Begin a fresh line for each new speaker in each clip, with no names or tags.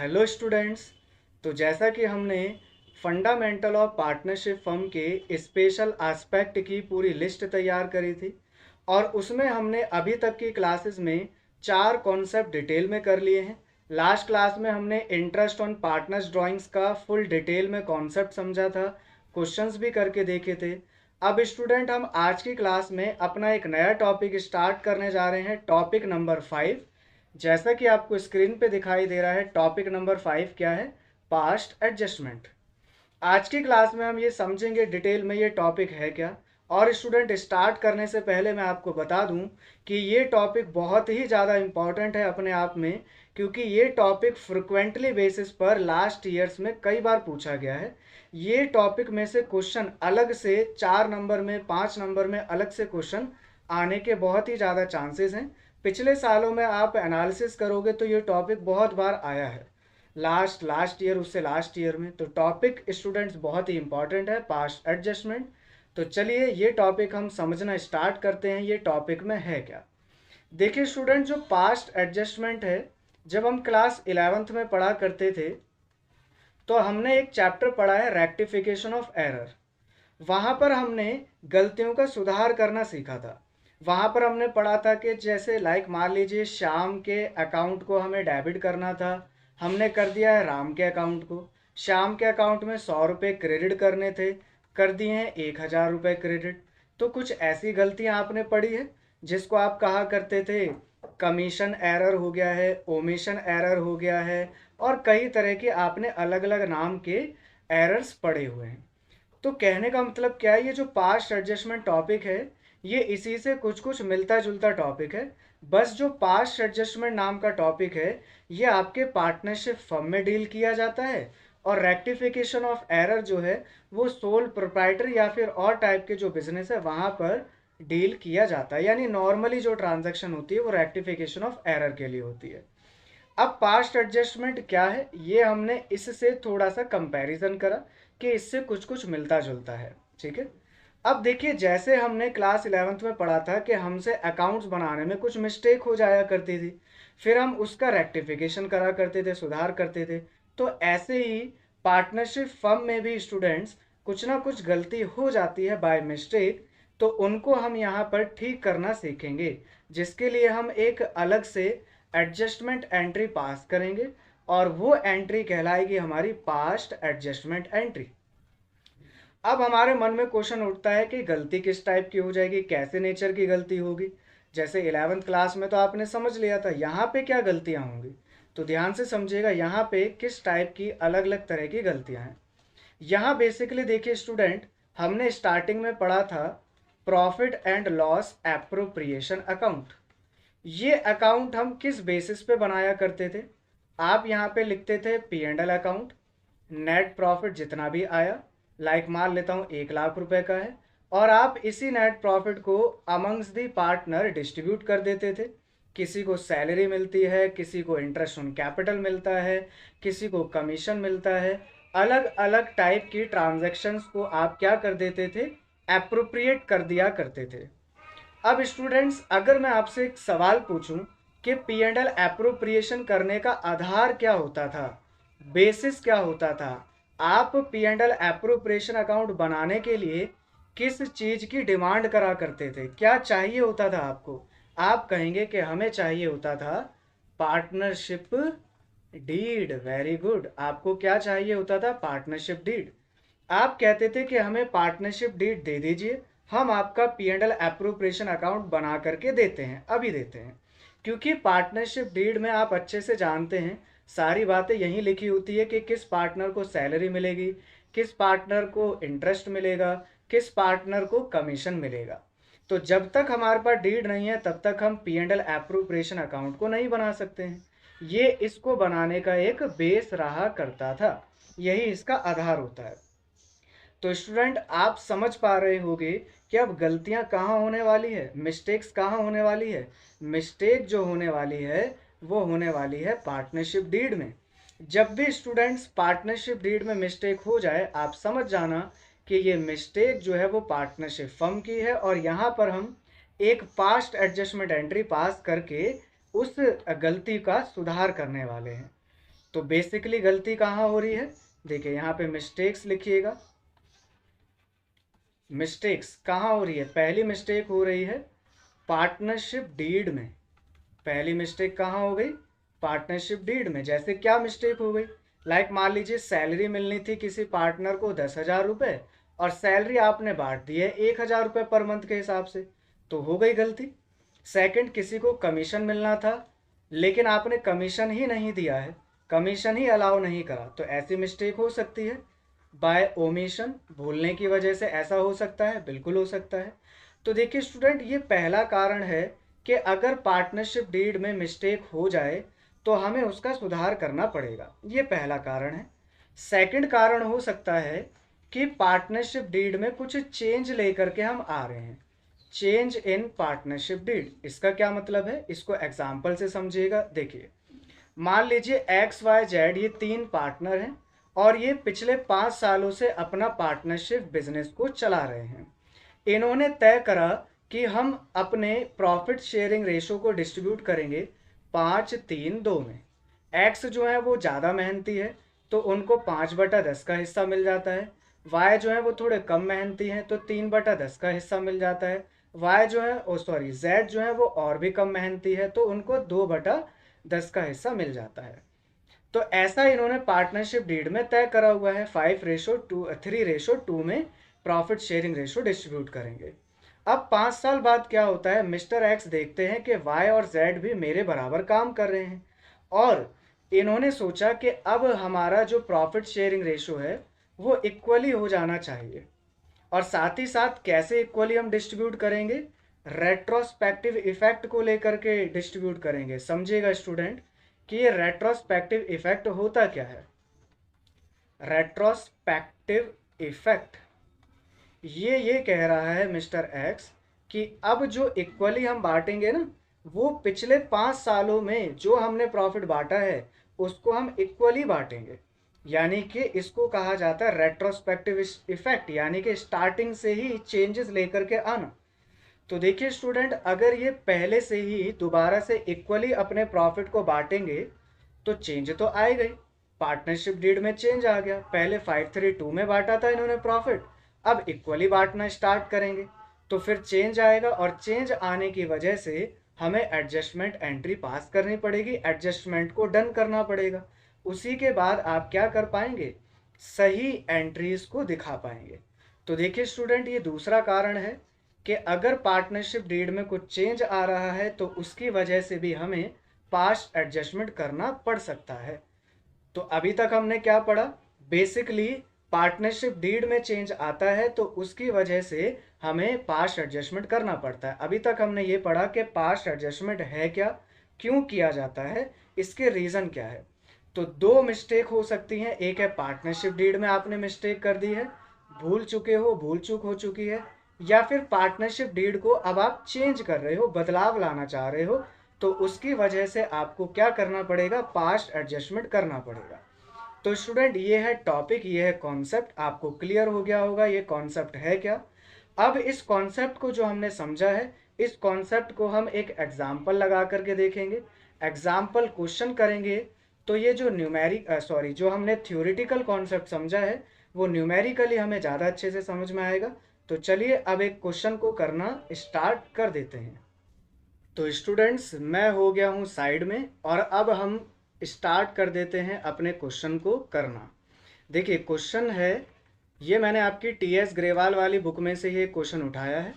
Hello students. तो जैसा कि हमने फंडामेंटल ऑफ पार्टनरशिप फर्म के स्पेशल एस्पेक्ट की पूरी लिस्ट तैयार करी थी और उसमें हमने अभी तक की क्लासेस में 4 कॉन्सेप्ट डिटेल में कर लिए हैं। लास्ट क्लास में हमने इंटरेस्ट ऑन पार्टनर्स ड्राइंग्स का फुल डिटेल में कॉन्सेप्ट समझा था, क्वेश्चंस भी करके देखे थे। अब स्टूडेंट हम आज की क्लास में अपना एक नया टॉपिक स्टार्ट करने जा रहे हैं, टॉपिक नंबर 5। जैसा कि आपको स्क्रीन पे दिखाई दे रहा है, टॉपिक नंबर 5 क्या है? Past adjustment. आज की क्लास में हम ये समझेंगे डिटेल में ये टॉपिक है क्या। और स्टूडेंट स्टार्ट करने से पहले मैं आपको बता दूं कि ये टॉपिक बहुत ही ज़्यादा इम्पॉर्टेंट है अपने आप में, क्योंकि ये टॉपिक फ्रिक्वेंटली बेसिस पर लास्ट ईयर्स में कई बार पूछा गया है। ये टॉपिक में से क्वेश्चन अलग से 4 नंबर में, 5 नंबर में अलग से क्वेश्चन आने के बहुत ही ज़्यादा चांसेस हैं। पिछले सालों में आप एनालिसिस करोगे तो ये टॉपिक बहुत बार आया है, लास्ट ईयर, उससे लास्ट ईयर में। तो टॉपिक स्टूडेंट्स बहुत ही इंपॉर्टेंट है, पास्ट एडजस्टमेंट। तो चलिए ये टॉपिक हम समझना स्टार्ट करते हैं, ये टॉपिक में है क्या। देखिए स्टूडेंट, जो पास्ट एडजस्टमेंट है, जब हम क्लास 11th में पढ़ा करते थे तो हमने एक चैप्टर पढ़ा है रेक्टिफिकेशन ऑफ एरर। वहाँ पर हमने गलतियों का सुधार करना सीखा था। वहाँ पर हमने पढ़ा था कि जैसे लाइक मान लीजिए श्याम के अकाउंट को हमें डेबिट करना था, हमने कर दिया है राम के अकाउंट को। श्याम के अकाउंट में 100 रुपये क्रेडिट करने थे, कर दिए हैं 1000 रुपये क्रेडिट। तो कुछ ऐसी गलतियाँ आपने पढ़ी है जिसको आप कहा करते थे कमीशन एरर हो गया है, ओमिशन एरर हो गया है, और कई तरह के आपने अलग अलग नाम के एरर्स पढ़े हुए हैं। तो कहने का मतलब क्या है, ये जो पास्ट एडजस्टमेंट टॉपिक है ये इसी से कुछ कुछ मिलता जुलता टॉपिक है। बस जो पास्ट एडजस्टमेंट नाम का टॉपिक है ये आपके पार्टनरशिप फर्म में डील किया जाता है, और रेक्टिफिकेशन ऑफ एरर जो है वो सोल प्रोप्राइटर या फिर और टाइप के जो बिजनेस है वहाँ पर डील किया जाता है। यानी नॉर्मली जो ट्रांजैक्शन होती है वो रेक्टिफिकेशन ऑफ एरर के लिए होती है। अब पास्ट एडजस्टमेंट क्या है ये हमने इससे थोड़ा सा कंपैरिजन करा कि इससे कुछ कुछ मिलता जुलता है, ठीक है। अब देखिए, जैसे हमने क्लास 11th में पढ़ा था कि हमसे अकाउंट्स बनाने में कुछ मिस्टेक हो जाया करती थी, फिर हम उसका रेक्टिफिकेशन करा करते थे, सुधार करते थे। तो ऐसे ही पार्टनरशिप फर्म में भी स्टूडेंट्स कुछ ना कुछ गलती हो जाती है बाय मिस्टेक, तो उनको हम यहाँ पर ठीक करना सीखेंगे, जिसके लिए हम एक अलग से एडजस्टमेंट एंट्री पास करेंगे, और वो एंट्री कहलाएगी हमारी पास्ट एडजस्टमेंट एंट्री। अब हमारे मन में क्वेश्चन उठता है कि गलती किस टाइप की हो जाएगी, कैसे नेचर की गलती होगी। जैसे 11th क्लास में तो आपने समझ लिया था, यहाँ पे क्या गलतियाँ होंगी। तो ध्यान से समझिएगा यहाँ पे किस टाइप की अलग अलग तरह की गलतियाँ हैं। यहाँ बेसिकली देखिए स्टूडेंट, हमने स्टार्टिंग में पढ़ा था profit and loss appropriation account. ये अकाउंट हम किस बेसिस पे बनाया करते थे? आप यहाँ पे लिखते थे P&L अकाउंट, नेट प्रॉफिट जितना भी आया, लाइक मान लेता हूँ 1,00,000 रुपए का है, और आप इसी नेट प्रॉफिट को अमंग्स दी पार्टनर डिस्ट्रीब्यूट कर देते थे। किसी को सैलरी मिलती है, किसी को इंटरेस्ट ऑन कैपिटल मिलता है, किसी को कमीशन मिलता है। अलग अलग टाइप की ट्रांजैक्शंस को आप क्या कर देते थे? एप्रोप्रिएट कर दिया करते थे। अब स्टूडेंट्स, अगर मैं आपसे एक सवाल पूछूं कि P&L एप्रोप्रिएशन करने का आधार क्या होता था, बेसिस क्या होता था, आप P&L एप्रोप्रिएशन अकाउंट बनाने के लिए किस चीज की डिमांड करा करते थे, क्या चाहिए होता था आपको? आप कहेंगे कि हमें चाहिए होता था पार्टनरशिप डीड। वेरी गुड, आपको क्या चाहिए होता था? Partnership deed. आप कहते थे कि हमें पार्टनरशिप डीड दे दीजिए, हम आपका P&L एप्रोप्रिएशन अकाउंट बना करके देते हैं, अभी देते हैं। क्योंकि पार्टनरशिप डीड में आप अच्छे से जानते हैं सारी बातें यहीं लिखी होती है कि किस पार्टनर को सैलरी मिलेगी, किस पार्टनर को इंटरेस्ट मिलेगा, किस पार्टनर को कमीशन मिलेगा। तो जब तक हमारे पास डीड नहीं है तब तक हम P&L एप्रोप्रिएशन अकाउंट को नहीं बना सकते हैं। ये इसको बनाने का एक बेस रहा करता था, यही इसका आधार होता है। तो स्टूडेंट, आप समझ पा रहे होंगे कि अब गलतियां कहाँ होने वाली है, मिस्टेक्स कहाँ होने वाली है। मिस्टेक जो होने वाली है वो होने वाली है पार्टनरशिप डीड में। जब भी स्टूडेंट्स पार्टनरशिप डीड में मिस्टेक हो जाए, आप समझ जाना कि ये मिस्टेक जो है वो पार्टनरशिप फर्म की है, और यहाँ पर हम एक पास्ट एडजस्टमेंट एंट्री पास करके उस गलती का सुधार करने वाले हैं। तो बेसिकली गलती कहाँ हो रही है, देखिए यहाँ पे मिस्टेक्स लिखिएगा। मिस्टेक्स कहाँ हो रही है, पहली मिस्टेक हो रही है पार्टनरशिप डीड में। पहली मिस्टेक कहाँ हो गई, पार्टनरशिप डीड में। जैसे क्या मिस्टेक हो गई, लाइक मान लीजिए सैलरी मिलनी थी किसी पार्टनर को 10,000 रुपये और सैलरी आपने बांट दी है 1,000 रुपये पर मंथ के हिसाब से, तो हो गई गलती। सेकंड, किसी को कमीशन मिलना था लेकिन आपने कमीशन ही नहीं दिया है, कमीशन ही अलाउ नहीं करा, तो ऐसी मिस्टेक हो सकती है। बाय ओमिशन, भूलने की वजह से ऐसा हो सकता है, बिल्कुल हो सकता है। तो देखिए स्टूडेंट, ये पहला कारण है कि अगर पार्टनरशिप डीड में मिस्टेक हो जाए तो हमें उसका सुधार करना पड़ेगा, ये पहला कारण है। सेकंड कारण हो सकता है कि पार्टनरशिप डीड में कुछ चेंज लेकर के हम आ रहे हैं, चेंज इन पार्टनरशिप डीड। इसका क्या मतलब है, इसको एग्जाम्पल से समझिएगा। देखिए मान लीजिए एक्स वाई जेड ये 3 पार्टनर हैं और ये पिछले 5 सालों से अपना पार्टनरशिप बिजनेस को चला रहे हैं। इन्होंने तय करा कि हम अपने प्रॉफिट शेयरिंग रेशो को डिस्ट्रीब्यूट करेंगे 5-3-2 में। एक्स जो है वो ज़्यादा मेहनती है तो उनको 5/10 का हिस्सा मिल जाता है। वाई जो है वो थोड़े कम मेहनती हैं तो 3/10 का हिस्सा मिल जाता है। वाई जो है जेड जो है वो और भी कम मेहनती है तो उनको 2/10 का हिस्सा मिल जाता है। तो ऐसा इन्होंने पार्टनरशिप डीड में तय करा हुआ है, 3:2 में प्रॉफिट शेयरिंग रेशो डिस्ट्रीब्यूट करेंगे। अब 5 साल बाद क्या होता है, मिस्टर एक्स देखते हैं कि वाई और जेड भी मेरे बराबर काम कर रहे हैं और इन्होंने सोचा कि अब हमारा जो प्रॉफिट शेयरिंग रेशो है वो इक्वली हो जाना चाहिए। और साथ ही साथ कैसे इक्वली हम डिस्ट्रीब्यूट करेंगे, रेट्रोस्पेक्टिव इफेक्ट को लेकर के डिस्ट्रीब्यूट करेंगे। समझिएगा स्टूडेंट कि ये रेट्रोस्पेक्टिव इफेक्ट होता क्या है। रेट्रोस्पेक्टिव इफेक्ट ये कह रहा है मिस्टर एक्स कि अब जो इक्वली हम बांटेंगे ना, वो पिछले 5 सालों में जो हमने प्रॉफिट बांटा है उसको हम इक्वली बांटेंगे। यानी कि इसको कहा जाता है रेट्रोस्पेक्टिव इफेक्ट, यानी कि स्टार्टिंग से ही चेंजेस लेकर के आना। तो देखिए स्टूडेंट, अगर ये पहले से ही दोबारा से इक्वली अपने प्रॉफिट को बांटेंगे तो चेंज तो आएगा ही। पार्टनरशिप डीड में चेंज आ गया, पहले 5:3:2 में बांटा था इन्होंने प्रॉफिट, अब इक्वली बांटना स्टार्ट करेंगे तो फिर चेंज आएगा और चेंज आने की वजह से हमें एडजस्टमेंट एंट्री पास करनी पड़ेगी, एडजस्टमेंट को डन करना पड़ेगा। उसी के बाद आप क्या कर पाएंगे, सही एंट्रीज को दिखा पाएंगे। तो देखिए स्टूडेंट, ये दूसरा कारण है कि अगर पार्टनरशिप डीड में कुछ चेंज आ रहा है तो उसकी वजह से भी हमें पास्ट एडजस्टमेंट करना पड़ सकता है। तो अभी तक हमने क्या पढ़ा, बेसिकली पार्टनरशिप डीड में चेंज आता है तो उसकी वजह से हमें पास्ट एडजस्टमेंट करना पड़ता है। अभी तक हमने ये पढ़ा कि पास्ट एडजस्टमेंट है क्या, क्यों किया जाता है, इसके रीज़न क्या है। तो 2 मिस्टेक हो सकती हैं, एक है पार्टनरशिप डीड में आपने मिस्टेक कर दी है, भूल चुके हो, भूल चूक हो चुकी है, या फिर पार्टनरशिप डीड को अब आप चेंज कर रहे हो, बदलाव लाना चाह रहे हो, तो उसकी वजह से आपको क्या करना पड़ेगा, पास्ट एडजस्टमेंट करना पड़ेगा। तो स्टूडेंट, ये है टॉपिक, ये है कॉन्सेप्ट, आपको क्लियर हो गया होगा ये कॉन्सेप्ट है क्या। अब इस कॉन्सेप्ट को जो हमने समझा है, इस कॉन्सेप्ट को हम एक एग्जाम्पल लगा करके देखेंगे, एग्जाम्पल क्वेश्चन करेंगे। तो ये जो जो हमने थ्योरेटिकल कॉन्सेप्ट समझा है वो न्यूमेरिकली हमें ज़्यादा अच्छे से समझ में आएगा। तो चलिए अब एक क्वेश्चन को करना स्टार्ट कर देते हैं। तो स्टूडेंट्स, मैं हो गया हूँ साइड में और अब हम स्टार्ट कर देते हैं अपने क्वेश्चन को करना। देखिए क्वेश्चन है, ये मैंने आपकी TS ग्रेवाल वाली बुक में से ये क्वेश्चन उठाया है।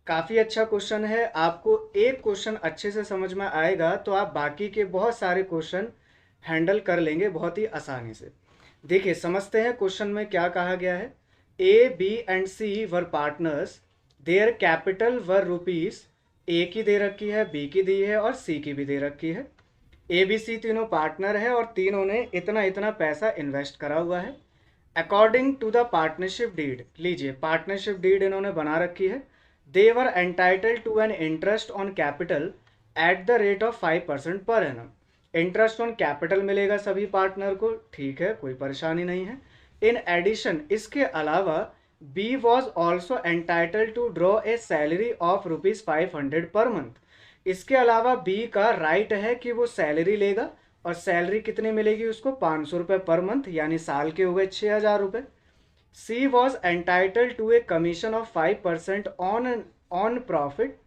काफ़ी अच्छा क्वेश्चन है, आपको एक क्वेश्चन अच्छे से समझ में आएगा तो आप बाकी के बहुत सारे क्वेश्चन हैंडल कर लेंगे बहुत ही आसानी से। देखिए समझते हैं क्वेश्चन में क्या कहा गया है। A, B and C were partners, their capital were rupees, A की दे रखी है, B की दी है और C की भी दे रखी है। ABC तीनों पार्टनर है और तीनों ने इतना इतना पैसा इन्वेस्ट करा हुआ है। According to the partnership deed, लीजिए पार्टनरशिप डीड इन्होंने बना रखी है। They were entitled to an interest on capital at the rate of 5% per annum. Interest on capital मिलेगा सभी पार्टनर को, ठीक है, कोई परेशानी नहीं है। इन एडिशन, इसके अलावा B was also entitled to draw a salary of ₹500 per month. इसके अलावा बी का राइट है कि वो सैलरी लेगा और सैलरी कितनी मिलेगी उसको, 500 रुपये पर मंथ, यानी साल के हो गए 6,000 रुपये। She was entitle to a commission of 5% on profit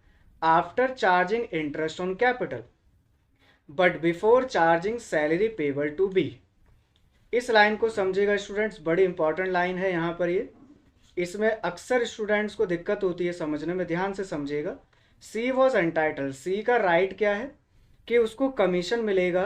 after charging interest on capital but before charging salary payable to be. इस लाइन को समझेगा स्टूडेंट्स, बड़ी इंपॉर्टेंट लाइन है यहाँ पर ये। इसमें अक्सर स्टूडेंट्स को दिक्कत होती है समझने में, ध्यान से समझिएगा। सी वॉज एंटाइटल, सी का राइट क्या है कि उसको कमीशन मिलेगा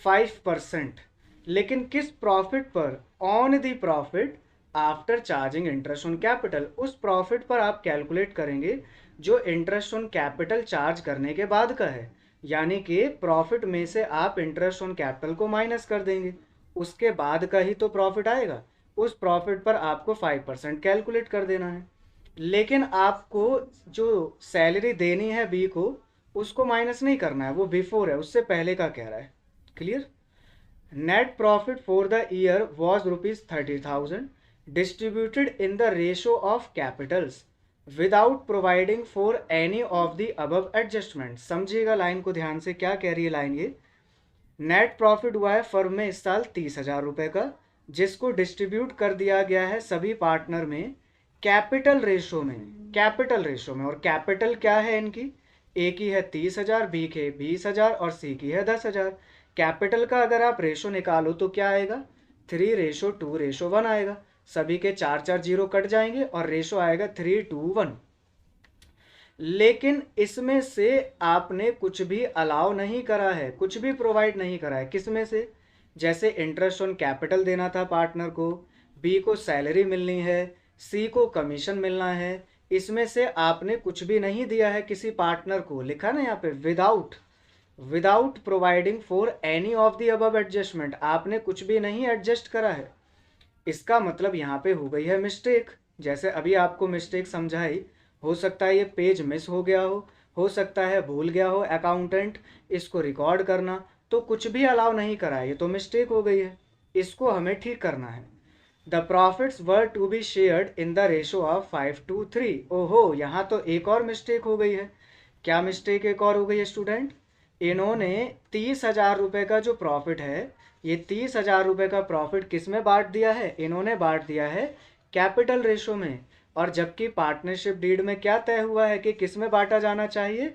5%, लेकिन किस प्रॉफिट पर, on the profit after charging interest on capital. उस प्रॉफिट पर आप कैलकुलेट करेंगे जो इंटरेस्ट ऑन कैपिटल चार्ज करने के बाद का है, यानी कि प्रॉफिट में से आप इंटरेस्ट ऑन कैपिटल को माइनस कर देंगे, उसके बाद का ही तो प्रॉफिट आएगा। उस प्रॉफिट पर आपको 5% कैलकुलेट कर देना है, लेकिन आपको जो सैलरी देनी है बी को उसको माइनस नहीं करना है, वो बिफोर है, उससे पहले का कह रहा है। Clear. Net profit for the year was ₹30,000 distributed in the ratio of Capitals without providing for any of the above adjustment. समझिएगा लाइन को ध्यान से, क्या कह रही है लाइन ये। नेट प्रॉफिट हुआ है फर्म में इस साल 30,000 रुपये का, जिसको डिस्ट्रीब्यूट कर दिया गया है सभी पार्टनर में कैपिटल रेशो में, कैपिटल रेशो में। और कैपिटल क्या है इनकी, ए की है 30,000, बी के 20,000 और सी की है 10,000। कैपिटल का अगर आप रेशो निकालो तो क्या आएगा, 3:2:1 आएगा। सभी के 4 जीरो कट जाएंगे और रेशो आएगा 3:1। लेकिन इसमें से आपने कुछ भी अलाउ नहीं करा है, कुछ भी प्रोवाइड नहीं करा है। किसमें से, जैसे इंटरेस्ट ऑन कैपिटल देना था पार्टनर को, बी को सैलरी मिलनी है, सी को कमीशन मिलना है, इसमें से आपने कुछ भी नहीं दिया है किसी पार्टनर को। लिखा ना यहाँ पे without providing for any of the above adjustment, आपने कुछ भी नहीं एडजस्ट करा है। इसका मतलब यहाँ पे हो गई है मिस्टेक। जैसे अभी आपको मिस्टेक समझाई, हो सकता है ये पेज मिस हो गया हो सकता है भूल गया हो अकाउंटेंट इसको रिकॉर्ड करना, तो कुछ भी अलाउ नहीं करा है, ये तो मिस्टेक हो गई है, इसको हमें ठीक करना है। The profits were to be shared in the ratio of 5:3। ओहो, यहाँ तो एक और मिस्टेक हो गई है। क्या मिस्टेक एक और हो गई है स्टूडेंट, इन्होंने 30,000 रुपये का जो प्रॉफिट है, ये 30,000 रुपये का प्रॉफिट किस में बांट दिया है, इन्होंने बांट दिया है कैपिटल रेशो में। और जबकि पार्टनरशिप डीड में क्या तय हुआ है कि किस में बांटा जाना चाहिए,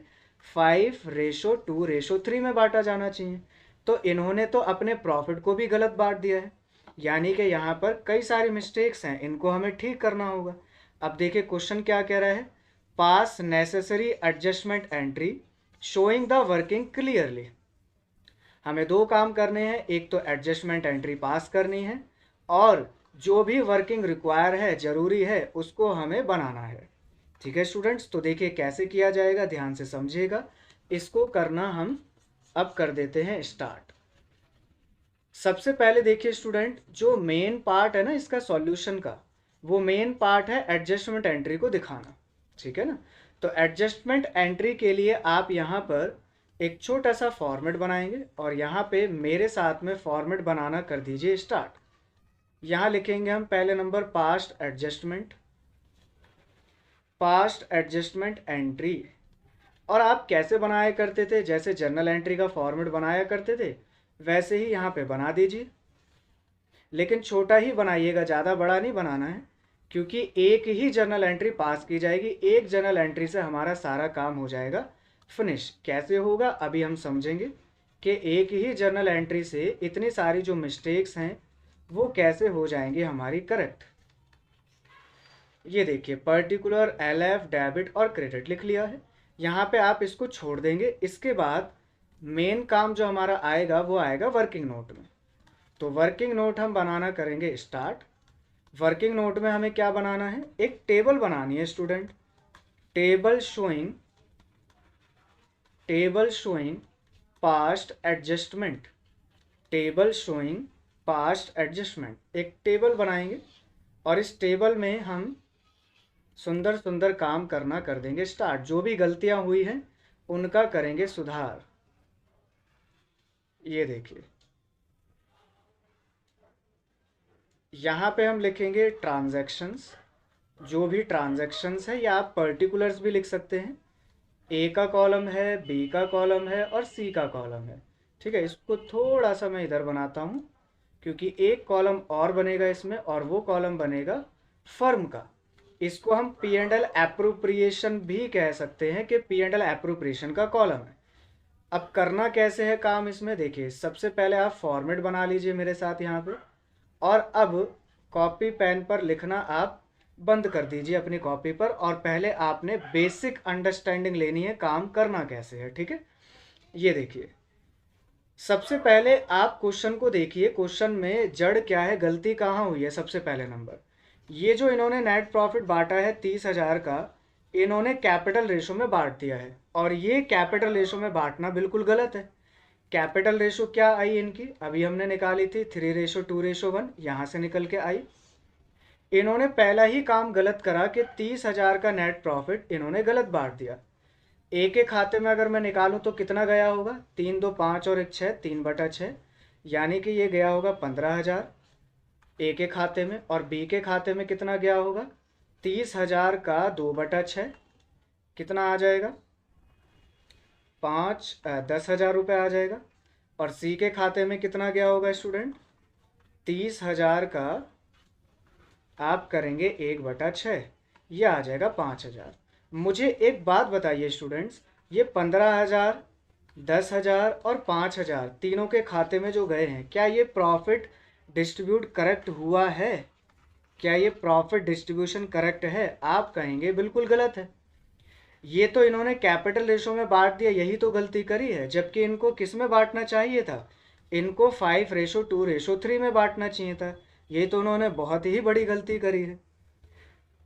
5:2:3 में बांटा जाना चाहिए। तो इन्होंने तो अपने प्रॉफिट को भी गलत बांट दिया है, यानी कि यहाँ पर कई सारी मिस्टेक्स हैं, इनको हमें ठीक करना होगा। अब देखिए क्वेश्चन क्या कह रहा है, पास necessary adjustment entry showing the working clearly. हमें दो काम करने हैं, एक तो एडजस्टमेंट एंट्री पास करनी है और जो भी वर्किंग रिक्वायर है, जरूरी है, उसको हमें बनाना है। ठीक है स्टूडेंट्स, तो देखिए कैसे किया जाएगा, ध्यान से समझिएगा। इसको करना हम अब कर देते हैं स्टार्ट। सबसे पहले देखिए स्टूडेंट, जो मेन पार्ट है ना इसका सॉल्यूशन का, वो मेन पार्ट है एडजस्टमेंट एंट्री को दिखाना। ठीक है ना, तो एडजस्टमेंट एंट्री के लिए आप यहाँ पर एक छोटा सा फॉर्मेट बनाएंगे और यहाँ पे मेरे साथ में फॉर्मेट बनाना कर दीजिए स्टार्ट। यहाँ लिखेंगे हम पहले नंबर पास्ट एडजस्टमेंट एंट्री। और आप कैसे बनाया करते थे, जैसे जर्नल एंट्री का फॉर्मेट बनाया करते थे वैसे ही यहाँ पे बना दीजिए, लेकिन छोटा ही बनाइएगा, ज़्यादा बड़ा नहीं बनाना है, क्योंकि एक ही जर्नल एंट्री पास की जाएगी। एक जर्नल एंट्री से हमारा सारा काम हो जाएगा फिनिश। कैसे होगा अभी हम समझेंगे कि एक ही जर्नल एंट्री से इतनी सारी जो मिस्टेक्स हैं वो कैसे हो जाएंगी हमारी करेक्ट। ये देखिए पर्टिकुलर, LF, डेबिट और क्रेडिट लिख लिया है। यहाँ पे आप इसको छोड़ देंगे। इसके बाद मेन काम जो हमारा आएगा वो आएगा वर्किंग नोट में। तो वर्किंग नोट हम बनाना करेंगे स्टार्ट। वर्किंग नोट में हमें क्या बनाना है, एक टेबल बनानी है student. Table showing past adjustment, table showing past adjustment, एक टेबल बनाएंगे और इस टेबल में हम सुंदर सुंदर काम करना कर देंगे स्टार्ट। जो भी गलतियां हुई हैं उनका करेंगे सुधार। ये देखिए यहाँ पे हम लिखेंगे ट्रांजैक्शंस, जो भी ट्रांजैक्शंस है, या आप पर्टिकुलर्स भी लिख सकते हैं। ए का कॉलम है, बी का कॉलम है और सी का कॉलम है। ठीक है, इसको थोड़ा सा मैं इधर बनाता हूँ, क्योंकि एक कॉलम और बनेगा इसमें, और वो कॉलम बनेगा फर्म का। इसको हम पी एंड एल एप्रोप्रिएशन भी कह सकते हैं कि पी एंड एल एप्रोप्रिएशन का कॉलम है। अब करना कैसे है काम इसमें, देखिए सबसे पहले आप फॉर्मेट बना लीजिए मेरे साथ यहाँ पे, और अब कॉपी पेन पर लिखना आप बंद कर दीजिए अपनी कॉपी पर, और पहले आपने बेसिक अंडरस्टैंडिंग लेनी है काम करना कैसे है। ठीक है, ये देखिए सबसे पहले आप क्वेश्चन को देखिए, क्वेश्चन में जड़ क्या है, गलती कहाँ हुई है। सबसे पहले नंबर, ये जो इन्होंने नेट प्रॉफिट बांटा है 30,000 का, इन्होंने कैपिटल रेशो में बांट दिया है, और ये कैपिटल रेशो में बांटना बिल्कुल गलत है। कैपिटल रेशो क्या आई इनकी, अभी हमने निकाली थी 3:2:1, यहाँ से निकल के आई। इन्होंने पहला ही काम गलत करा कि 30,000 का नेट प्रॉफिट इन्होंने गलत बांट दिया। ए के खाते में अगर मैं निकालूं तो कितना गया होगा, 3 2 5 और 1 6, 3/6, यानी कि ये गया होगा 15,000 ए के खाते में। और बी के खाते में कितना गया होगा, 30,000 का 2/6, कितना आ जाएगा, 10,000 रुपये आ जाएगा। और सी के खाते में कितना गया होगा स्टूडेंट, 30,000 का आप करेंगे 1/6, यह आ जाएगा 5,000। मुझे एक बात बताइए स्टूडेंट्स, ये 15,000, 10,000 और 5,000 तीनों के खाते में जो गए हैं, क्या ये प्रॉफिट डिस्ट्रीब्यूट करेक्ट हुआ है? क्या ये प्रॉफिट डिस्ट्रीब्यूशन करेक्ट है? आप कहेंगे बिल्कुल गलत है। ये तो इन्होंने कैपिटल रेशो में बांट दिया, यही तो गलती करी है, जबकि इनको किस में बांटना चाहिए था, इनको 5:2:3 में बांटना चाहिए था। ये तो उन्होंने बहुत ही बड़ी गलती करी है।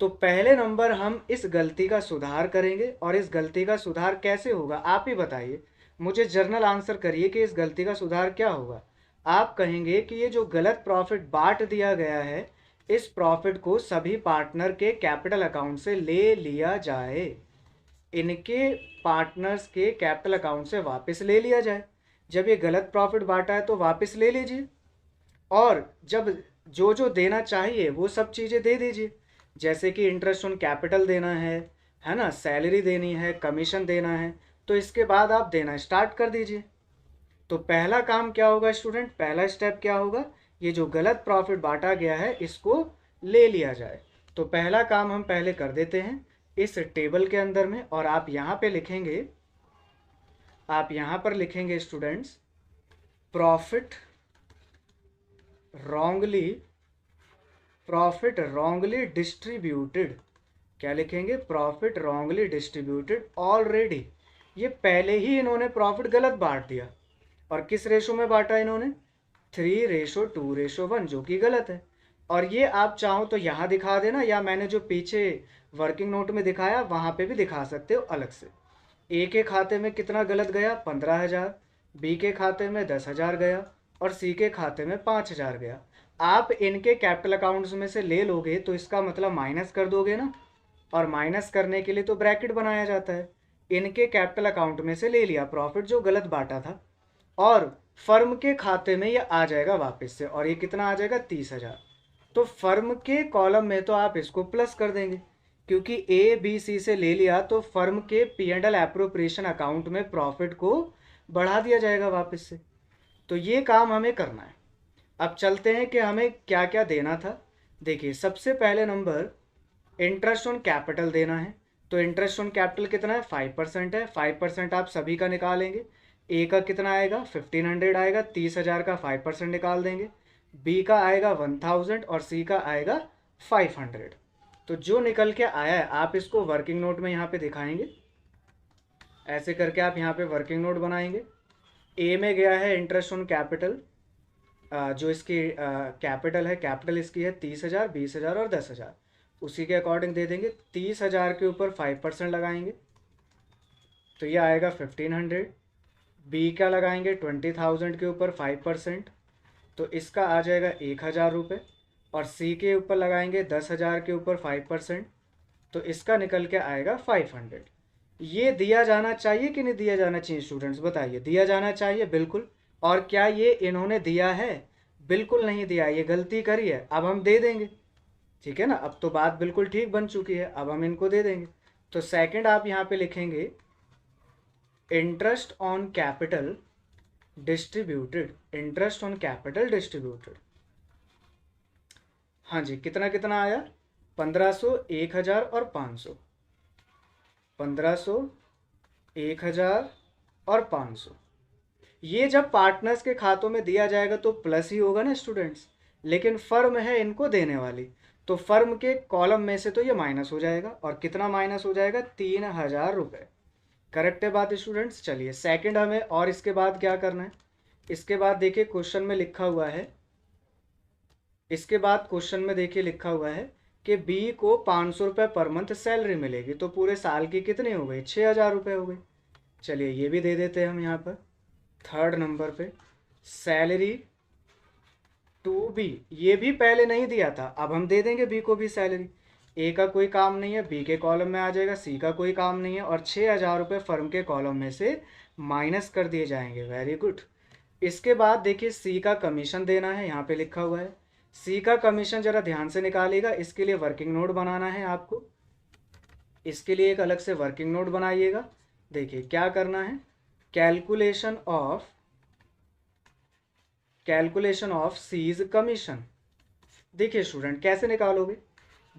तो पहले नंबर हम इस गलती का सुधार करेंगे, और इस गलती का सुधार कैसे होगा आप ही बताइए, मुझे जर्नल आंसर करिए कि इस गलती का सुधार क्या होगा। आप कहेंगे कि ये जो गलत प्रॉफिट बांट दिया गया है, इस प्रॉफिट को सभी पार्टनर के कैपिटल अकाउंट से ले लिया जाए, इनके पार्टनर्स के कैपिटल अकाउंट से वापस ले लिया जाए। जब ये गलत प्रॉफिट बांटा है तो वापस ले लीजिए, और जब जो जो देना चाहिए वो सब चीज़ें दे दीजिए, जैसे कि इंटरेस्ट ऑन कैपिटल देना है ना, सैलरी देनी है, कमीशन देना है, तो इसके बाद आप देना स्टार्ट कर दीजिए। तो पहला काम क्या होगा स्टूडेंट, पहला स्टेप क्या होगा, ये जो गलत प्रॉफिट बांटा गया है इसको ले लिया जाए। तो पहला काम हम पहले कर देते हैं इस टेबल के अंदर में, और आप यहाँ पे लिखेंगे, आप यहाँ पर लिखेंगे स्टूडेंट्स, प्रॉफिट रॉन्गली डिस्ट्रीब्यूटेड। क्या लिखेंगे, प्रॉफिट रॉन्गली डिस्ट्रीब्यूटेड ऑलरेडी। ये पहले ही इन्होंने प्रॉफिट गलत बांट दिया, और किस रेशो में बांटा इन्होंने, 3:2:1, जो कि गलत है। और ये आप चाहो तो यहाँ दिखा देना, या मैंने जो पीछे वर्किंग नोट में दिखाया वहाँ पे भी दिखा सकते हो अलग से। ए के खाते में कितना गलत गया, 15,000, बी के खाते में 10,000 गया, और सी के खाते में 5,000 गया। आप इनके कैपिटल अकाउंट्स में से ले लोगे तो इसका मतलब माइनस कर दोगे ना, और माइनस करने के लिए तो ब्रैकेट बनाया जाता है। इनके कैपिटल अकाउंट में से ले लिया प्रॉफिट जो गलत बांटा था, और फर्म के खाते में ये आ जाएगा वापस से, और ये कितना आ जाएगा, 30,000। तो फर्म के कॉलम में तो आप इसको प्लस कर देंगे, क्योंकि ए बी सी से ले लिया तो फर्म के P and L appropriation account में प्रॉफिट को बढ़ा दिया जाएगा वापस से। तो ये काम हमें करना है। अब चलते हैं कि हमें क्या क्या देना था। देखिए सबसे पहले नंबर, इंटरेस्ट ऑन कैपिटल देना है। तो इंटरेस्ट ऑन कैपिटल कितना है, 5% है। 5% आप सभी का निकालेंगे। ए का कितना आएगा, 1500 आएगा, 30,000 का 5% निकाल देंगे। बी का आएगा 1000, और सी का आएगा 500। तो जो निकल के आया है आप इसको वर्किंग नोट में यहाँ पे दिखाएंगे, ऐसे करके आप यहाँ पे वर्किंग नोट बनाएंगे। ए में गया है इंटरेस्ट ऑन कैपिटल, जो इसकी कैपिटल है, कैपिटल इसकी है 30,000, 20,000 और 10,000, उसी के अकॉर्डिंग दे देंगे। 30,000 के ऊपर 5% लगाएंगे तो ये आएगा 1500। बी का लगाएंगे 20,000 के ऊपर 5%, तो इसका आ जाएगा 1,000 रुपये। और सी के ऊपर लगाएंगे 10,000 के ऊपर 5%, तो इसका निकल के आएगा 500। ये दिया जाना चाहिए कि नहीं दिया जाना चाहिए स्टूडेंट्स, बताइए। दिया जाना चाहिए बिल्कुल। और क्या ये इन्होंने दिया है, बिल्कुल नहीं दिया, ये गलती करी है। अब हम दे देंगे, ठीक है ना, अब तो बात बिल्कुल ठीक बन चुकी है, अब हम इनको दे देंगे। तो सेकंड आप यहाँ पे लिखेंगे, interest on capital distributed, interest on capital distributed. हाँ जी, कितना कितना आया? 1500, 1000 और 500। 1500, 1000 और 500। ये जब पार्टनर्स के खातों में दिया जाएगा तो प्लस ही होगा ना स्टूडेंट्स, लेकिन फर्म है इनको देने वाली, तो फर्म के कॉलम में से तो ये माइनस हो जाएगा। और कितना माइनस हो जाएगा? 3000 रुपये। करेक्ट है बात स्टूडेंट्स। चलिए सेकंड हमें, और इसके बाद क्या करना है? इसके बाद देखिए क्वेश्चन में लिखा हुआ है, इसके बाद क्वेश्चन में देखिए लिखा हुआ है कि बी को 500 रुपये पर मंथ सैलरी मिलेगी, तो पूरे साल की कितनी हो गई? 6000 रुपये हो गई। चलिए ये भी दे देते हैं हम यहाँ पर थर्ड नंबर पे, सैलरी टू बी। ये भी पहले नहीं दिया था, अब हम दे देंगे बी को भी सैलरी। ए का कोई काम नहीं है, बी के कॉलम में आ जाएगा, सी का कोई काम नहीं है, और 6000 रुपये फर्म के कॉलम में से माइनस कर दिए जाएंगे। Very good. इसके बाद देखिए सी का कमीशन देना है, यहाँ पे लिखा हुआ है। सी का कमीशन जरा ध्यान से निकालिएगा, इसके लिए वर्किंग नोट बनाना है आपको। इसके लिए एक अलग से वर्किंग नोट बनाइएगा। देखिए क्या करना है, कैलकुलेशन ऑफ सीज कमीशन। देखिए स्टूडेंट कैसे निकालोगे?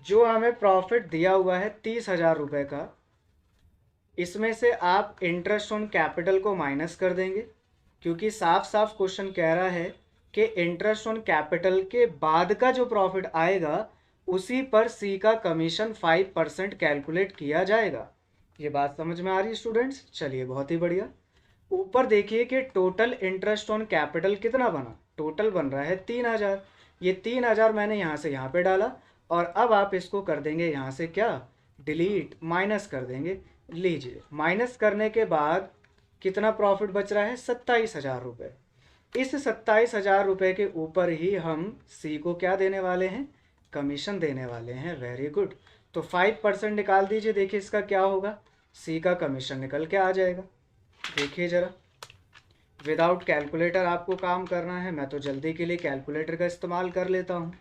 जो हमें प्रॉफिट दिया हुआ है 30,000 रुपये का, इसमें से आप इंटरेस्ट ऑन कैपिटल को माइनस कर देंगे, क्योंकि साफ साफ क्वेश्चन कह रहा है कि इंटरेस्ट ऑन कैपिटल के बाद का जो प्रॉफिट आएगा उसी पर सी का कमीशन 5% कैलकुलेट किया जाएगा। ये बात समझ में आ रही है स्टूडेंट्स? चलिए बहुत ही बढ़िया। ऊपर देखिए कि टोटल इंटरेस्ट ऑन कैपिटल कितना बना? टोटल बन रहा है 3000। ये 3000 मैंने यहाँ से यहाँ पे डाला, और अब आप इसको कर देंगे यहाँ से क्या? डिलीट, माइनस कर देंगे। लीजिए माइनस करने के बाद कितना प्रॉफिट बच रहा है? 27,000 रुपये। इस 27,000 रुपये के ऊपर ही हम सी को क्या देने वाले हैं? कमीशन देने वाले हैं। Very good. तो 5% निकाल दीजिए, देखिए इसका क्या होगा? सी का कमीशन निकल के आ जाएगा। देखिए ज़रा, विदाउट कैलकुलेटर आपको काम करना है, मैं तो जल्दी के लिए कैलकुलेटर का इस्तेमाल कर लेता हूँ।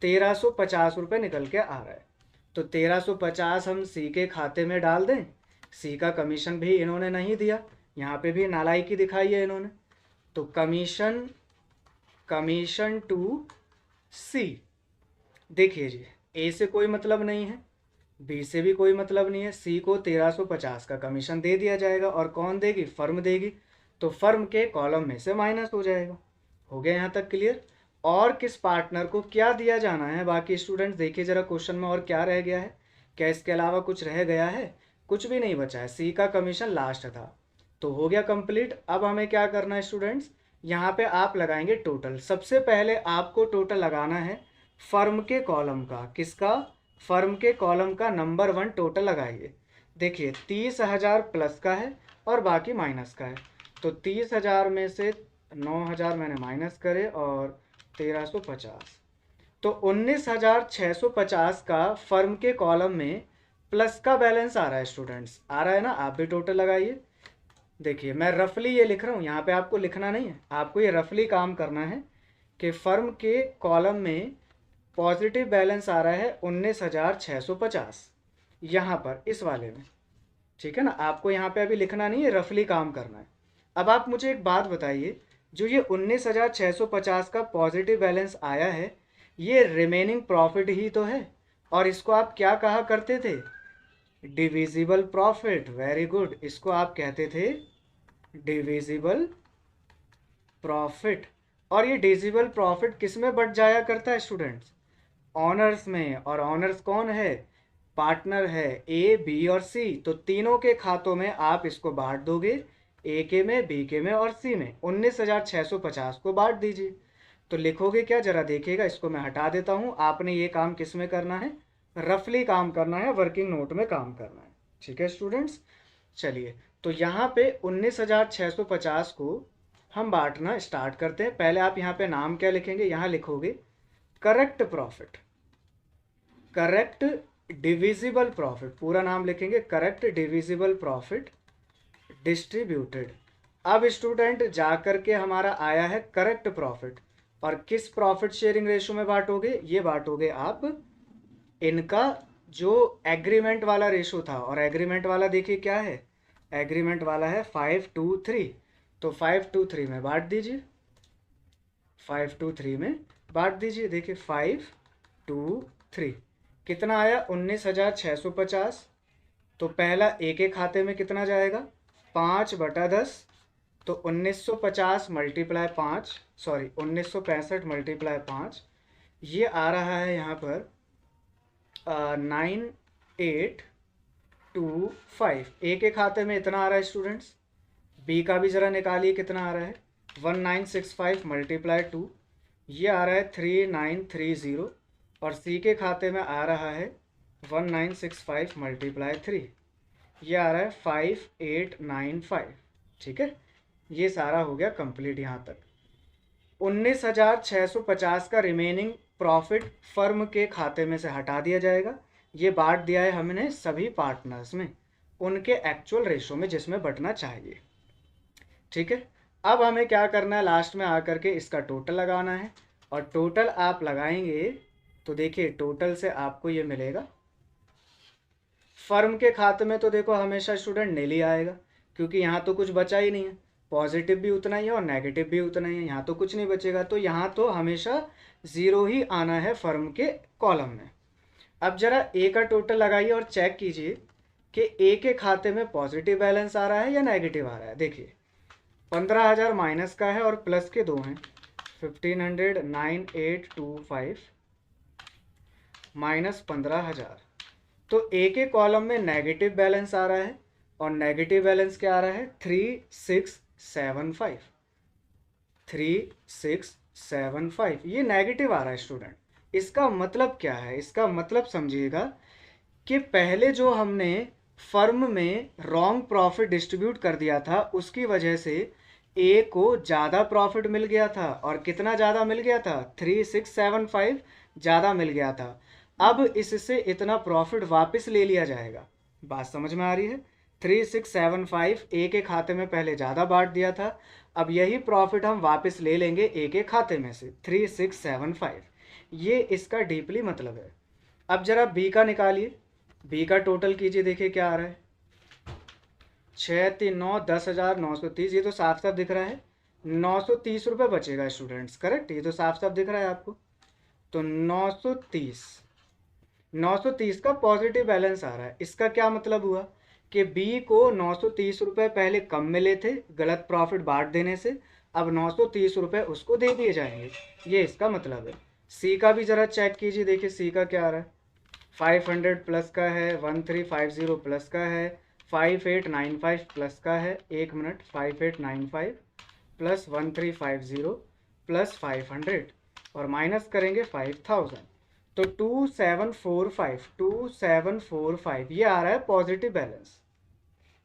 1350 रुपये निकल के आ रहा है, तो 1350 हम सी के खाते में डाल दें। सी का कमीशन भी इन्होंने नहीं दिया, यहाँ पे भी नालायकी दिखाई है इन्होंने, तो कमीशन टू सी। देखिए जी, ए से कोई मतलब नहीं है, बी से भी कोई मतलब नहीं है, सी को 1350 का कमीशन दे दिया जाएगा, और कौन देगी? फर्म देगी, तो फर्म के कॉलम में से माइनस हो जाएगा। हो गया यहाँ तक क्लियर? और किस पार्टनर को क्या दिया जाना है? बाकी स्टूडेंट्स देखिए जरा क्वेश्चन में और क्या रह गया है, क्या इसके अलावा कुछ रह गया है? कुछ भी नहीं बचा है, सी का कमीशन लास्ट था, तो हो गया कंप्लीट। अब हमें क्या करना है स्टूडेंट्स? यहाँ पे आप लगाएंगे टोटल। सबसे पहले आपको टोटल लगाना है फर्म के कॉलम का। किसका? फर्म के कॉलम का नंबर 1 टोटल लगाइए। देखिए 30,000 प्लस का है और बाकी माइनस का है, तो 30,000 में से 9,000 मैंने माइनस करे और 1350, तो 19,650 का फर्म के कॉलम में प्लस का बैलेंस आ रहा है स्टूडेंट्स। आ रहा है ना? आप भी टोटल लगाइए। देखिए मैं रफली ये लिख रहा हूँ, यहाँ पे आपको लिखना नहीं है, आपको ये रफली काम करना है कि फर्म के कॉलम में पॉजिटिव बैलेंस आ रहा है 19,650 यहाँ पर इस वाले में। ठीक है ना? आपको यहाँ पे अभी लिखना नहीं है, रफली काम करना है। अब आप मुझे एक बात बताइए, जो ये 19,650 का पॉजिटिव बैलेंस आया है, ये रिमेनिंग प्रॉफिट ही तो है, और इसको आप क्या कहा करते थे? Divisible profit. वेरी गुड, इसको आप कहते थे डिविजिबल प्रॉफिट। और ये डिविजिबल प्रॉफिट किस में बढ़ जाया करता है स्टूडेंट्स? ऑनर्स में। और ऑनर्स कौन है? पार्टनर है, ए बी और सी। तो तीनों के खातों में आप इसको बांट दोगे, ए के में, बी के में और सी में। 19,650 को बांट दीजिए, तो लिखोगे क्या? जरा देखिएगा, इसको मैं हटा देता हूँ। आपने ये काम किस में करना है? रफली काम करना है, वर्किंग नोट में काम करना है। ठीक है स्टूडेंट्स? चलिए, तो यहाँ पे 19,650 को हम बांटना स्टार्ट करते हैं। पहले आप यहाँ पे नाम क्या लिखेंगे? यहाँ लिखोगे correct profit, correct divisible profit, पूरा नाम लिखेंगे करेक्ट डिविजिबल प्रॉफिट डिस्ट्रीब्यूटेड। अब स्टूडेंट जाकर के हमारा आया है करेक्ट प्रॉफिट, और किस प्रॉफिट शेयरिंग रेशो में बांटोगे? ये बांटोगे आप इनका जो एग्रीमेंट वाला रेशो था, और एग्रीमेंट वाला देखिए क्या है? एग्रीमेंट वाला है 5:3। तो 5 2 3 में बांट दीजिए, 5 2 3 में बांट दीजिए। देखिए 5 2 3 कितना आया, 19,650। तो पहला ए के खाते में कितना जाएगा, 5/10। तो 1950 मल्टीप्लाई 5, सॉरी 1965 मल्टीप्लाई 5, ये आ रहा है यहाँ पर 9825। ए के खाते में इतना आ रहा है स्टूडेंट्स। बी का भी ज़रा निकालिए कितना आ रहा है, 1965 मल्टीप्लाई 2, ये आ रहा है 3930। और सी के खाते में आ रहा है 1965 मल्टीप्लाई 3, ये आ रहा है 5895। ठीक है, ये सारा हो गया कंप्लीट यहाँ तक। 19,650 का रिमेनिंग प्रॉफिट फर्म के खाते में से हटा दिया जाएगा। ये बांट दिया है हमने सभी पार्टनर्स में उनके एक्चुअल रेशो में जिसमें बटना चाहिए। ठीक है, अब हमें क्या करना है, लास्ट में आकर के इसका टोटल लगाना है। और टोटल आप लगाएंगे तो देखिए टोटल से आपको ये मिलेगा। फर्म के खाते में तो देखो हमेशा स्टूडेंट नील ही आएगा, क्योंकि यहाँ तो कुछ बचा ही नहीं है। पॉजिटिव भी उतना ही है और नेगेटिव भी उतना ही है, यहाँ तो कुछ नहीं बचेगा। तो यहाँ तो हमेशा ज़ीरो ही आना है फर्म के कॉलम में। अब जरा ए का टोटल लगाइए और चेक कीजिए कि ए के खाते में पॉजिटिव बैलेंस आ रहा है या नेगेटिव आ रहा है। देखिए 15,000 माइनस का है और प्लस के दो हैं, 1500 9825 माइनस 15,000। तो ए के कॉलम में नेगेटिव बैलेंस आ रहा है और नेगेटिव बैलेंस क्या आ रहा है, 3675। 3675 ये नेगेटिव आ रहा है स्टूडेंट। इसका मतलब क्या है, इसका मतलब समझिएगा कि पहले जो हमने फर्म में रॉन्ग प्रॉफिट डिस्ट्रीब्यूट कर दिया था उसकी वजह से ए को ज़्यादा प्रॉफिट मिल गया था। और कितना ज़्यादा मिल गया था, 3675 ज़्यादा मिल गया था। अब इससे इतना प्रॉफिट वापस ले लिया जाएगा। बात समझ में आ रही है। 3675 ए के खाते में पहले ज़्यादा बांट दिया था, अब यही प्रॉफिट हम वापस ले लेंगे ए के खाते में से 3675। ये इसका डीपली मतलब है। अब जरा बी का निकालिए, बी का टोटल कीजिए, देखिए क्या आ रहा है, 6 3 9 10,930। ये तो साफ साफ दिख रहा है 930 रुपये बचेगा स्टूडेंट्स, करेक्ट। ये तो साफ साफ दिख रहा है आपको। तो 930 का पॉजिटिव बैलेंस आ रहा है। इसका क्या मतलब हुआ कि बी को 930 रुपये पहले कम मिले थे गलत प्रॉफिट बांट देने से, अब 930 रुपये उसको दे दिए जाएंगे, ये इसका मतलब है। सी का भी ज़रा चेक कीजिए, देखिए सी का क्या आ रहा है, 500 प्लस का है, 1350 प्लस का है, 5895 प्लस का है, 1 मिनट, 5895 प्लस 1350 प्लस 500 और माइनस करेंगे 5000, तो 2745 ये आ रहा है पॉजिटिव बैलेंस।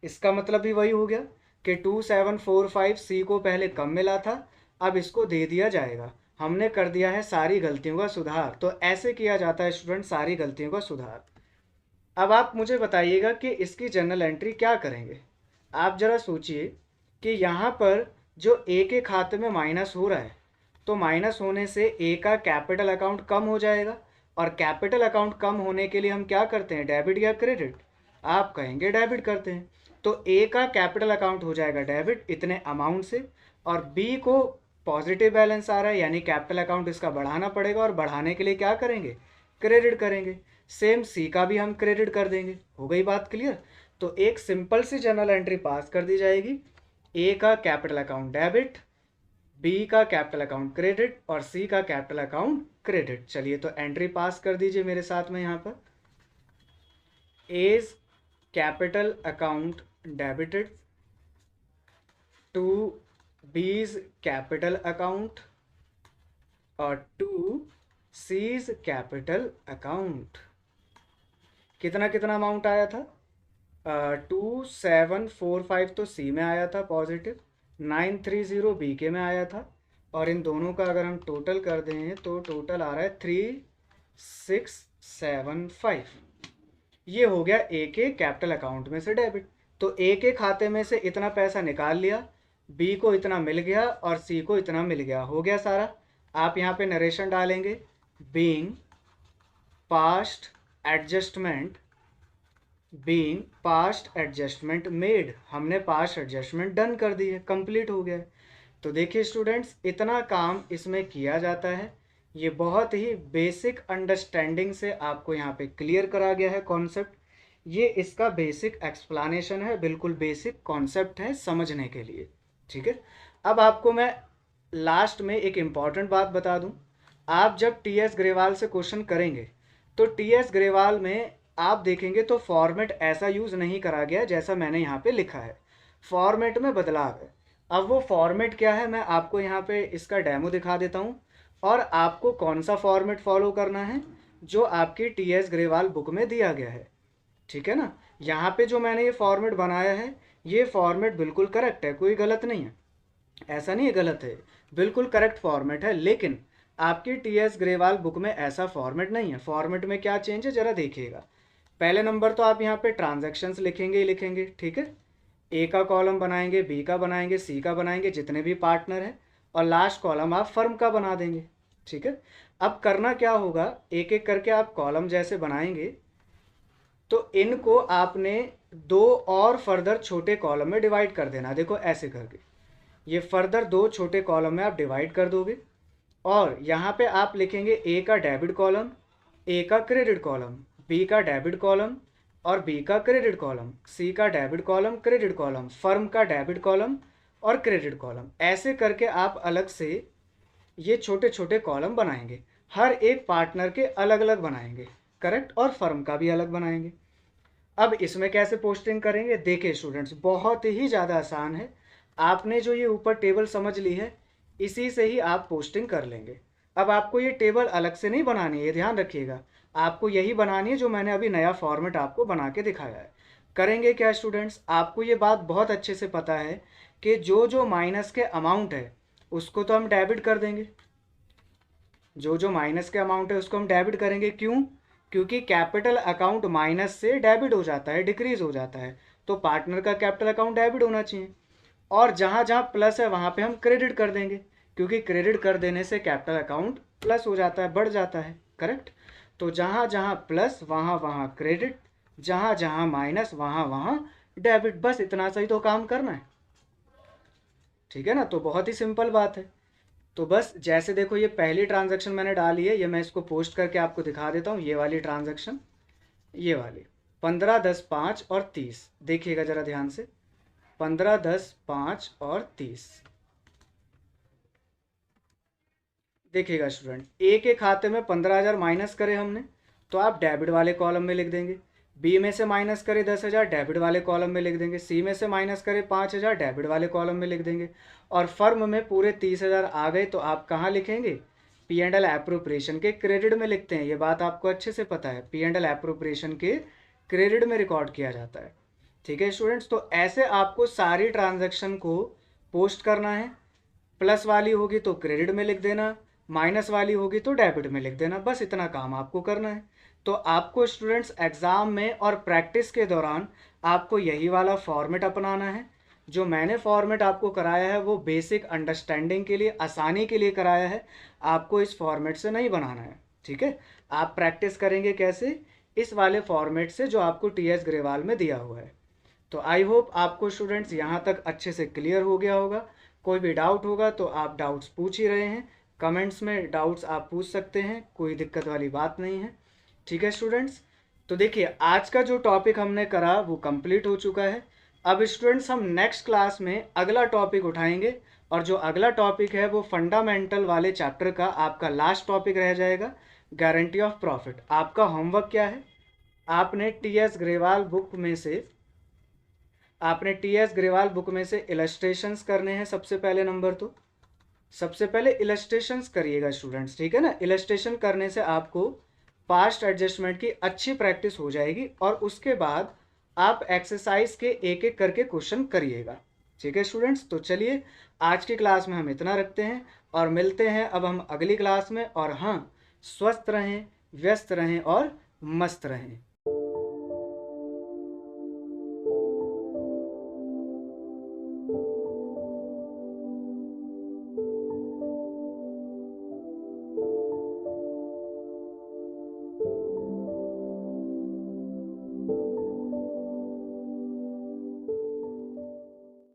इसका मतलब भी वही हो गया कि 2745 सी को पहले कम मिला था, अब इसको दे दिया जाएगा। हमने कर दिया है सारी गलतियों का सुधार। तो ऐसे किया जाता है स्टूडेंट सारी गलतियों का सुधार। अब आप मुझे बताइएगा कि इसकी जर्नल एंट्री क्या करेंगे। आप ज़रा सोचिए कि यहाँ पर जो ए के खाते में माइनस हो रहा है, तो माइनस होने से ए का कैपिटल अकाउंट कम हो जाएगा। और कैपिटल अकाउंट कम होने के लिए हम क्या करते हैं, डेबिट या क्रेडिट, आप कहेंगे डेबिट करते हैं। तो ए का कैपिटल अकाउंट हो जाएगा डेबिट इतने अमाउंट से, और बी को पॉजिटिव बैलेंस आ रहा है यानी कैपिटल अकाउंट इसका बढ़ाना पड़ेगा, और बढ़ाने के लिए क्या करेंगे, क्रेडिट करेंगे। सेम सी का भी हम क्रेडिट कर देंगे। हो गई बात क्लियर। तो एक सिंपल सी जर्नल एंट्री पास कर दी जाएगी, ए का कैपिटल अकाउंट डेबिट, बी का कैपिटल अकाउंट क्रेडिट और सी का कैपिटल अकाउंट क्रेडिट। चलिए तो एंट्री पास कर दीजिए मेरे साथ में यहाँ पर, A's capital account debited to B's capital account और टू सीज कैपिटल अकाउंट। कितना कितना अमाउंट आया था, 2745 तो सी में आया था पॉजिटिव, 930 बी के में आया था, और इन दोनों का अगर हम टोटल कर दें तो टोटल आ रहा है 3675। ये हो गया ए के कैपिटल अकाउंट में से डेबिट। तो ए के खाते में से इतना पैसा निकाल लिया, बी को इतना मिल गया और सी को इतना मिल गया, हो गया सारा। आप यहाँ पे नरेशन डालेंगे, being past adjustment being past adjustment made, हमने पास्ट एडजस्टमेंट डन कर दी है, कंप्लीट हो गया है। तो देखिए स्टूडेंट्स, इतना काम इसमें किया जाता है। ये बहुत ही बेसिक अंडरस्टैंडिंग से आपको यहाँ पे क्लियर करा गया है कॉन्सेप्ट। ये इसका बेसिक एक्सप्लानेशन है, बिल्कुल बेसिक कॉन्सेप्ट है समझने के लिए। ठीक है, अब आपको मैं लास्ट में एक इम्पॉर्टेंट बात बता दूं। आप जब टीएस ग्रेवाल से क्वेश्चन करेंगे तो टीएस ग्रेवाल में आप देखेंगे तो फॉर्मेट ऐसा यूज़ नहीं करा गया जैसा मैंने यहाँ पे लिखा है, फॉर्मेट में बदलाव है। अब वो फॉर्मेट क्या है मैं आपको यहाँ पे इसका डेमो दिखा देता हूँ, और आपको कौन सा फॉर्मेट फॉलो करना है जो आपकी टीएस ग्रेवाल बुक में दिया गया है। ठीक है ना, यहाँ पे जो मैंने ये फॉर्मेट बनाया है, ये फॉर्मेट बिल्कुल करेक्ट है, कोई गलत नहीं है, ऐसा नहीं है गलत है, बिल्कुल करेक्ट फॉर्मेट है। लेकिन आपकी टीएस ग्रेवाल बुक में ऐसा फॉर्मेट नहीं है। फॉर्मेट में क्या चेंज है जरा देखिएगा। पहले नंबर तो आप यहाँ पे ट्रांजैक्शंस लिखेंगे ही लिखेंगे, ठीक है, ए का कॉलम बनाएंगे, बी का बनाएंगे, सी का बनाएंगे, जितने भी पार्टनर हैं, और लास्ट कॉलम आप फर्म का बना देंगे। ठीक है, अब करना क्या होगा, एक एक करके आप कॉलम जैसे बनाएंगे तो इनको आपने दो और फर्दर छोटे कॉलम में डिवाइड कर देना। देखो ऐसे करके ये फर्दर दो छोटे कॉलम में आप डिवाइड कर दोगे, और यहाँ पे आप लिखेंगे ए का डेबिट कॉलम, ए का क्रेडिट कॉलम, बी का डेबिट कॉलम और बी का क्रेडिट कॉलम, सी का debit column credit column, firm का डेबिट कॉलम और क्रेडिट कॉलम। ऐसे करके आप अलग से ये छोटे छोटे कॉलम बनाएंगे, हर एक पार्टनर के अलग अलग बनाएंगे, करेक्ट, और फर्म का भी अलग बनाएंगे। अब इसमें कैसे पोस्टिंग करेंगे, देखिए स्टूडेंट्स, बहुत ही ज़्यादा आसान है। आपने जो ये ऊपर टेबल समझ ली है, इसी से ही आप पोस्टिंग कर लेंगे। अब आपको ये टेबल अलग से नहीं बनानी है, ये ध्यान रखिएगा, आपको यही बनानी है जो मैंने अभी नया फॉर्मेट आपको बना के दिखाया है। करेंगे क्या स्टूडेंट्स, आपको ये बात बहुत अच्छे से पता है कि जो जो माइनस के अमाउंट है उसको तो हम डेबिट कर देंगे, जो जो माइनस के अमाउंट है उसको हम डेबिट करेंगे। क्यों, क्योंकि कैपिटल अकाउंट माइनस से डेबिट हो जाता है, डिक्रीज हो जाता है, तो पार्टनर का कैपिटल अकाउंट डेबिट होना चाहिए। और जहाँ जहाँ प्लस है वहाँ पे हम क्रेडिट कर देंगे, क्योंकि क्रेडिट कर देने से कैपिटल अकाउंट प्लस हो जाता है, बढ़ जाता है, करेक्ट। तो जहाँ जहाँ प्लस वहाँ वहाँ क्रेडिट, जहाँ जहाँ माइनस वहाँ वहाँ डेबिट, बस इतना सा ही तो काम करना है। ठीक है ना, तो बहुत ही सिंपल बात है। तो बस जैसे देखो ये पहली ट्रांजैक्शन मैंने डाली है, ये मैं इसको पोस्ट करके आपको दिखा देता हूँ। ये वाली ट्रांजैक्शन, ये वाली 15, 10, 5 और 30, देखिएगा ज़रा ध्यान से, 15, 10, 5 और 30। देखिएगा स्टूडेंट, ए के खाते में 15,000 माइनस करे हमने, तो आप डेबिट वाले कॉलम में लिख देंगे। बी में से माइनस करे 10,000, डेबिट वाले कॉलम में लिख देंगे। सी में से माइनस करे 5,000, डेबिट वाले कॉलम में लिख देंगे। और फर्म में पूरे 30,000 आ गए तो आप कहाँ लिखेंगे, पी एंड एल एप्रोप्रिएशन के क्रेडिट में लिखते हैं। ये बात आपको अच्छे से पता है, पी एंड एल एप्रोप्रिएशन के क्रेडिट में रिकॉर्ड किया जाता है। ठीक है स्टूडेंट्स, तो ऐसे आपको सारी ट्रांजैक्शन को पोस्ट करना है। प्लस वाली होगी तो क्रेडिट में लिख देना, माइनस वाली होगी तो डेबिट में लिख देना, बस इतना काम आपको करना है। तो आपको स्टूडेंट्स एग्ज़ाम में और प्रैक्टिस के दौरान आपको यही वाला फॉर्मेट अपनाना है। जो मैंने फॉर्मेट आपको कराया है वो बेसिक अंडरस्टैंडिंग के लिए, आसानी के लिए कराया है, आपको इस फॉर्मेट से नहीं बनाना है। ठीक है, आप प्रैक्टिस करेंगे कैसे, इस वाले फॉर्मेट से जो आपको टीएस ग्रेवाल में दिया हुआ है। तो आई होप आपको स्टूडेंट्स यहाँ तक अच्छे से क्लियर हो गया होगा। कोई भी डाउट होगा तो आप डाउट्स पूछ ही रहे हैं, कमेंट्स में डाउट्स आप पूछ सकते हैं, कोई दिक्कत वाली बात नहीं है। ठीक है स्टूडेंट्स, तो देखिए आज का जो टॉपिक हमने करा वो कंप्लीट हो चुका है। अब स्टूडेंट्स हम नेक्स्ट क्लास में अगला टॉपिक उठाएंगे, और जो अगला टॉपिक है वो फंडामेंटल वाले चैप्टर का आपका लास्ट टॉपिक रह जाएगा, गारंटी ऑफ प्रॉफिट। आपका होमवर्क क्या है, आपने टीएस ग्रेवाल बुक में से इलस्ट्रेशंस करने हैं। सबसे पहले नंबर तो सबसे पहले इलस्ट्रेशंस करिएगा स्टूडेंट्स, ठीक है ना। इलस्ट्रेशन करने से आपको पास्ट एडजस्टमेंट की अच्छी प्रैक्टिस हो जाएगी, और उसके बाद आप एक्सरसाइज के एक एक करके क्वेश्चन करिएगा। ठीक है स्टूडेंट्स, तो चलिए आज की क्लास में हम इतना रखते हैं, और मिलते हैं अब हम अगली क्लास में। और हाँ, स्वस्थ रहें, व्यस्त रहें और मस्त रहें।